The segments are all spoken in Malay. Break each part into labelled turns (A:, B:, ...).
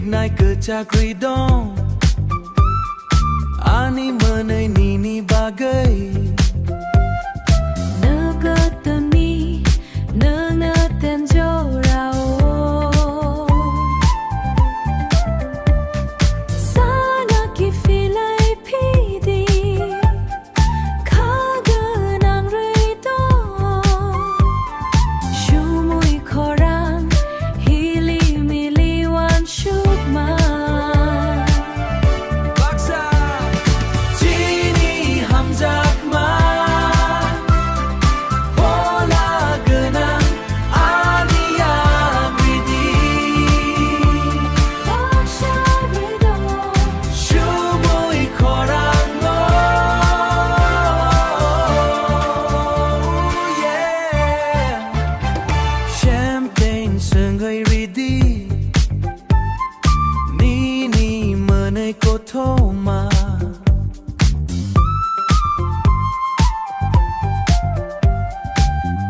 A: ignite เกิดจาก Rwidom อันนี้เมื่อในนี่นี่บาเกย
B: เนกตมีเนเต็นโจเราสานากิฟิไลพีดีข้าเกินางRwidomชูมุยขอรังฮิลิมิลิวันชุกมา
A: Chini Hamjakma Hola genang aniyam ridi Sumui Khorang-o Champagne sengay ridi Nini menay kotoma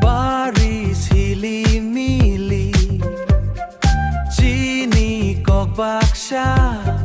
A: Paris hili mili Chini Kokborok